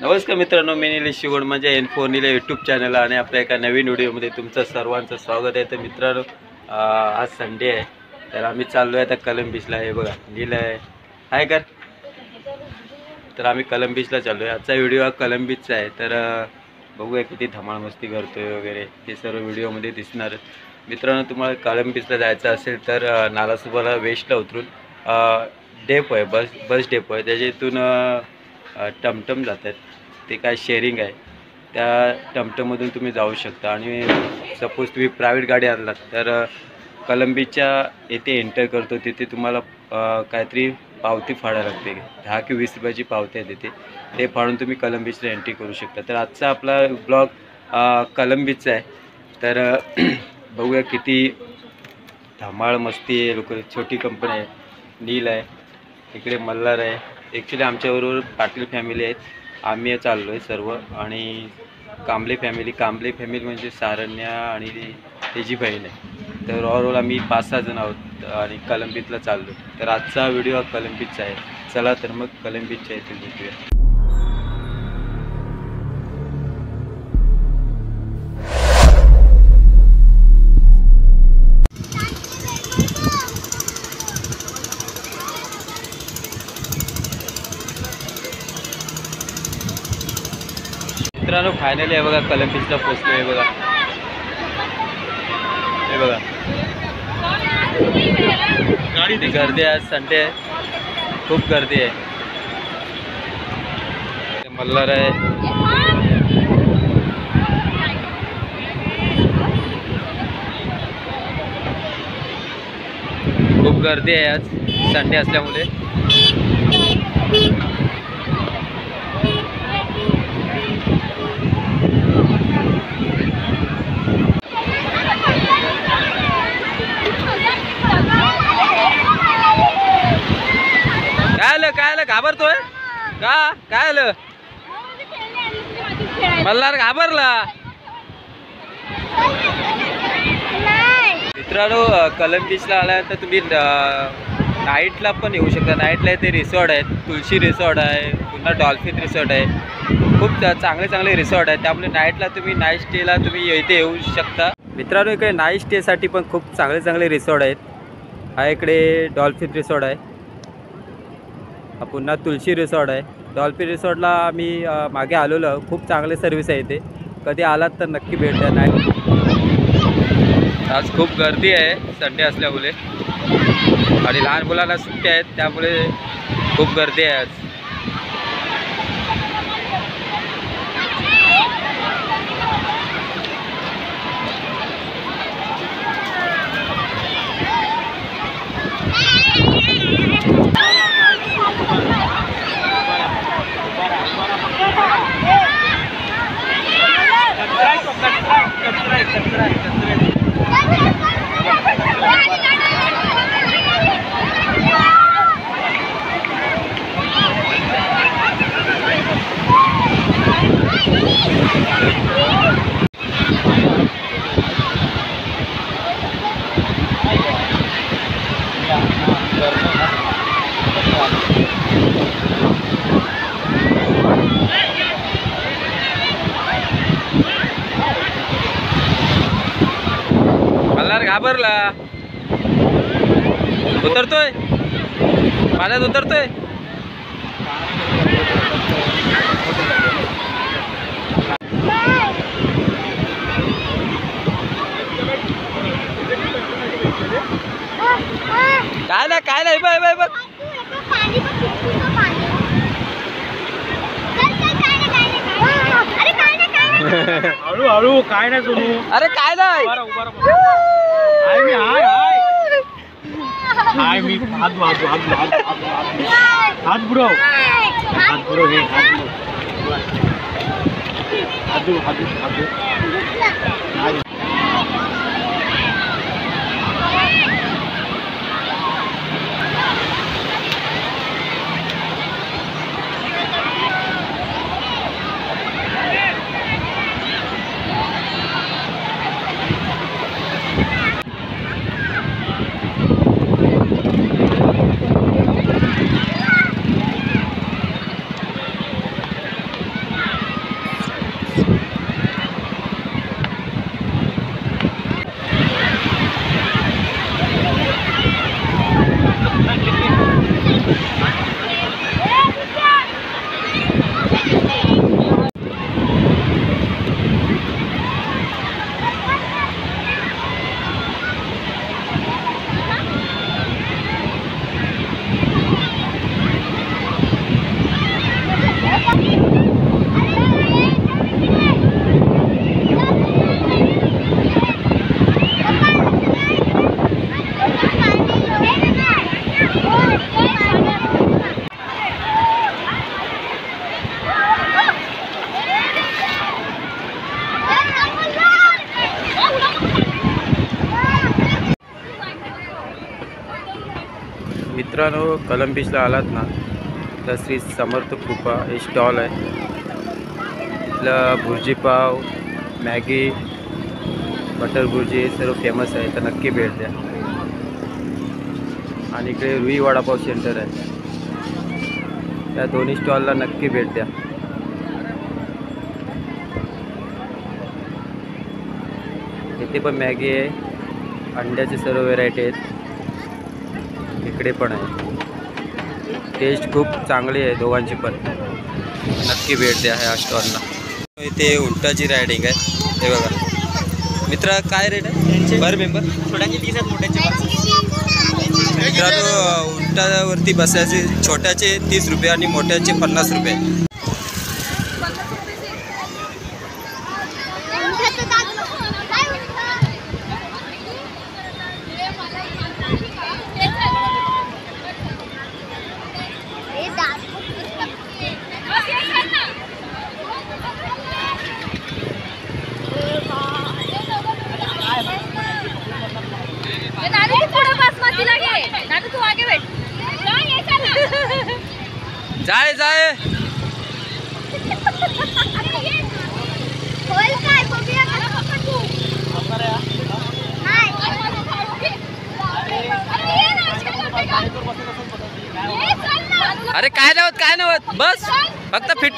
नमस्कार मित्रांनो, मी निलेश शिवण म्हणजे N4 यूट्यूब चॅनल आणि आपल्या एका नवीन व्हिडिओमध्ये तुमचं सर्वांचं स्वागत आहे। तर मित्रांनो, आज संडे आहे, तर आम्ही चाललो आहे आता कलम बीचला। हे बघा, नील आहे, हाय कर। तर आम्ही कलम बीचला चाललो आहे। आजचा व्हिडिओ हा कलम बीचचा आहे। तर बघूया किती धमाल मस्ती करतोय वगैरे, हे सर्व व्हिडिओमध्ये दिसणार। मित्रांनो, तुम्हाला कलम बीचला जायचं असेल तर नालासोपारा वेस्टला उतरून डेपो आहे, बस डेपो आहे, त्याच्यातून टमटम जातात। ते काय शेअरिंग आहे, त्या टमटममधून तुम्ही जाऊ शकता। आणि सपोज तुम्ही प्रायव्हेट गाडी आणलात तर कलम बीचच्या येथे एंटर करतो तिथे तुम्हाला काहीतरी पावती फाडायला लागते, 10 की 20 रुपयाची पावती आहे तिथे, ते फाडून तुम्ही कलम बीचला एंट्री करू शकता। तर आजचा आपला ब्लॉग कलम बीचचा आहे। तर बघूया किती धमाळ मस्ती आहे। लोक छोटी कंपनी आहे, नील आहे, इकडे मल्हार आहे। ॲक्च्युली आमच्याबरोबर पाटील फॅमिली आहेत, आम्ही चाललो आहे सर्व, आणि कांबळे फॅमिली म्हणजे सारण्या आणि त्याची बहीण आहे। तर ओव्हरऑल आम्ही 5-6 जण आहोत आणि कलम बीचला चाललो। तर आजचा व्हिडिओ हा कलम बीचचा आहे। चला तर मग कलम बीचच्या इथे भेटूया। मित्रांनो, फायनली आहे बघा, कलम बीचला पोचलो आहे बघा। हे बघा, गाडी गर्दी आहे, संडे आहे, खूप गर्दी आहे। मल्हार आहे, खूप गर्दी आहे आज संडे असल्यामुळे। काय आलं घाबरतोय का? काय आलं? मल्हार घाबरला। मित्रांनो, कलम बीचला आल्यानंतर तुम्ही नाईटला पण येऊ शकता। नाईटला इथे रिसॉर्ट आहेत, तुळशी रिसॉर्ट आहे, पुन्हा डॉल्फिन रिसॉर्ट आहे, खूप चांगले रिसॉर्ट आहेत। त्यामुळे नाईटला तुम्ही नाईट स्टेला तुम्ही इथे येऊ शकता। मित्रांनो, इकडे नाईट स्टेसाठी पण खूप चांगले रिसॉर्ट आहेत। हा इकडे डॉल्फिन रिसॉर्ट आहे, पुन्हा तुळशी रिसॉर्ट आहे। डॉल्फिन रिसॉर्टला आम्ही मागे आलेलो, खूप चांगले सर्विस आहे इथे, कधी आलात तर नक्की भेट द्या। नाही, आज खूप गर्दी आहे संडे असल्यामुळे, आणि लहान मुलांना सुट्ट्या आहेत त्यामुळे खूप गर्दी आहे आज। मल्हार घाबरला, उतरतोय पाण्यात, उतरतोय। काय नाही बाय बघ, हळू काय नाही सोनू, अरे काय नाही, मी हात बुडव मित्रांनो, कलम बीचला आलात ना तर श्री समर्थ कृपा हे स्टॉल आहे. इथलं भुर्जी पाव, मॅगी, बटर भुर्जी सर्व फेमस आहे, तर नक्की भेट द्या. आणि इकडे रुई वडापाव सेंटर आहे, त्या दोन्ही स्टॉलला नक्की भेट द्या. इथे पण मॅगी आहे, अंड्याचे सर्व व्हेरायटी आहेत. इकडे पण आहे. टेस्ट खूप चांगली आहे दोघांची पण, नक्की भेट द्या ह्या स्टॉलला. इथे उंटाची रायडिंग आहे, हे बघा. मित्रा काय रेट आहे पर मेंबर? छोट्याचे 30 आहेत, मोठ्याचे 5. मित्रांनो, उंटावरती बसायचे छोट्याचे 30 रुपये आणि मोठ्याचे 50 रुपये. जाय जाय अरे काय नव्हत बस फक्त फिट.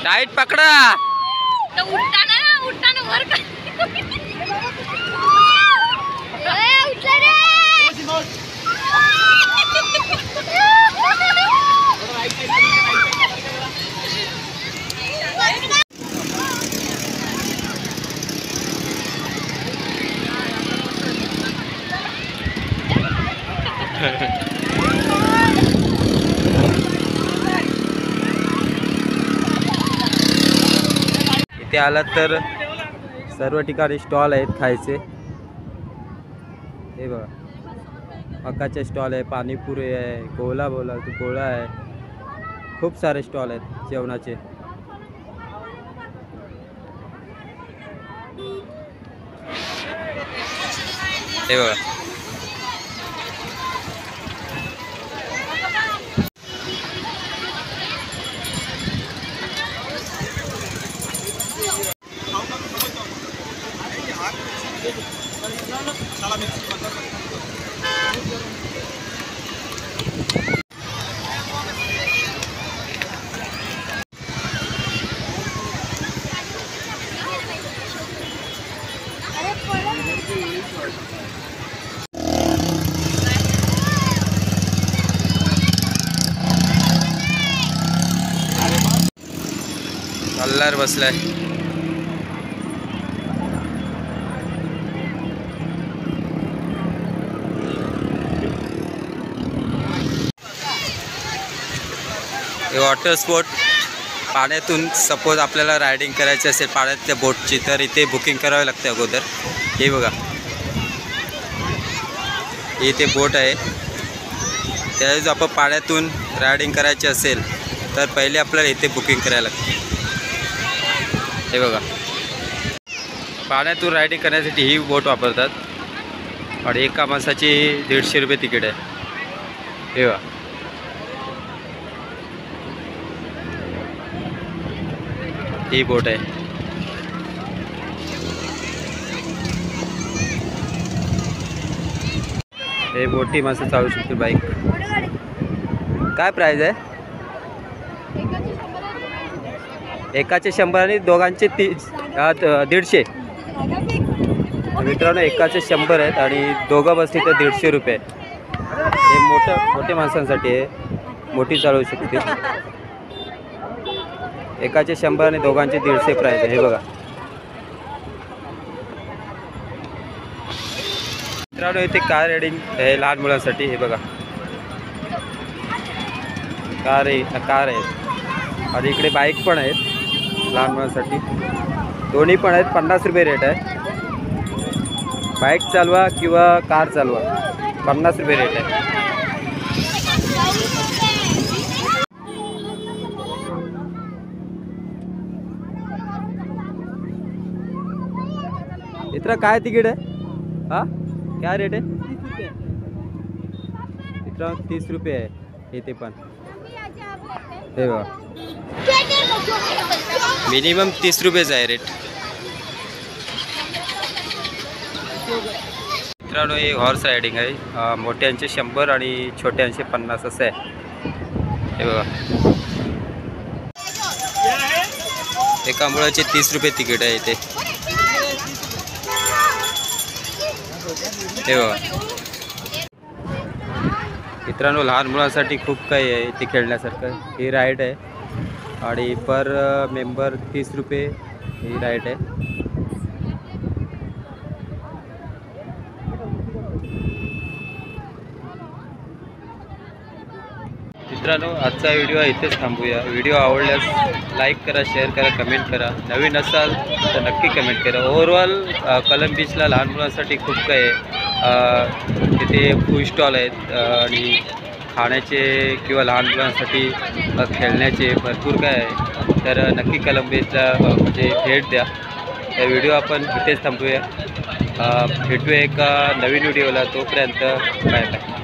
टाईट पकडा. उठताना वर इथे आलात तर सर्व ठिकाणी स्टॉल आहेत खायचे. हे बघा, मकाचे स्टॉल आहे, पाणीपुरी आहे, कोला बोला तो कोळा आहे, खूप सारे स्टॉल आहेत जेवणाचे. हे बघा, कल्लार बसलाय. हे वॉटर स्पोर्ट, पाण्यातून सपोज आपल्याला रायडिंग करायची असेल पाण्यातल्या बोटची तर इथे बुकिंग करावी लागते अगोदर. हे बघा, इथे बोट आहे. त्यावेळेस आपण पाण्यातून रायडिंग करायची असेल तर पहिले आपल्याला इथे बुकिंग करायला लागते. हे बघा, पाण्यातून रायडिंग करण्यासाठी ही बोट वापरतात आणि एका माणसाची 150 रुपये तिकीट आहे. हे बघा, ही बोट आहे. हे बोटी माणसं चालू शकते. बाईक काय प्राईज आहे? एकाचे 100 आणि दोघांचे 150. मित्रांनो, एकाचे 100 आहेत आणि दोघं बसली तर 150 रुपये. हे मोठ्या माणसांसाठी आहे, मोठी चालवू शकते. एकाचे 100 आणि दोघांचे 150 प्राईज आहे. हे बघा मित्रांनो, इथे कार रायडिंग आहे लहान मुलांसाठी. हे बघा, कार आहे आणि इकडे बाईक पण आहेत लहान मुलांसाठी. दोन्ही पण आहेत. 50 रुपये रेट आहे. बाईक चालवा किंवा कार चालवा, 50 रुपये रेट आहे. इतना काय तिकीट आहे हा क्या रेट आहे इतना 30 रुपये आहे इथे पण हे बघा मिनिमम 30 रुपयेच आहे रेट मित्रांनो हे हॉर्स रायडिंग आहे मोठ्यांचे 100 आणि छोट्यांचे 50 असं आहे हे बघा एका मुलाचे 30 रुपये तिकीट आहे इथे हे बघा मित्रांनो लहान मुलांसाठी खूप काही आहे इथे खेळण्यासारखं ही राईड आहे आणि पर मेंबर 30 रुपये ही राईड आहे मित्रांनो आजचा व्हिडिओ इथेच थांबूया व्हिडिओ आवडल्यास लाईक करा शेअर करा कमेंट करा नवीन असाल तर नक्की कमेंट करा ओव्हरऑल कलम बीचला लहान मुलांसाठी खूप काही आहे तिथे फूड स्टॉल आहेत आणि खाण्याचे किंवा लहान मुलांसाठी खेळण्याचे भरपूर काय आहे तर नक्की कलम बीचला म्हणजे भेट द्या तर व्हिडिओ आपण इथेच थांबूया भेटूया एका नवीन व्हिडिओला तोपर्यंत बाय बाय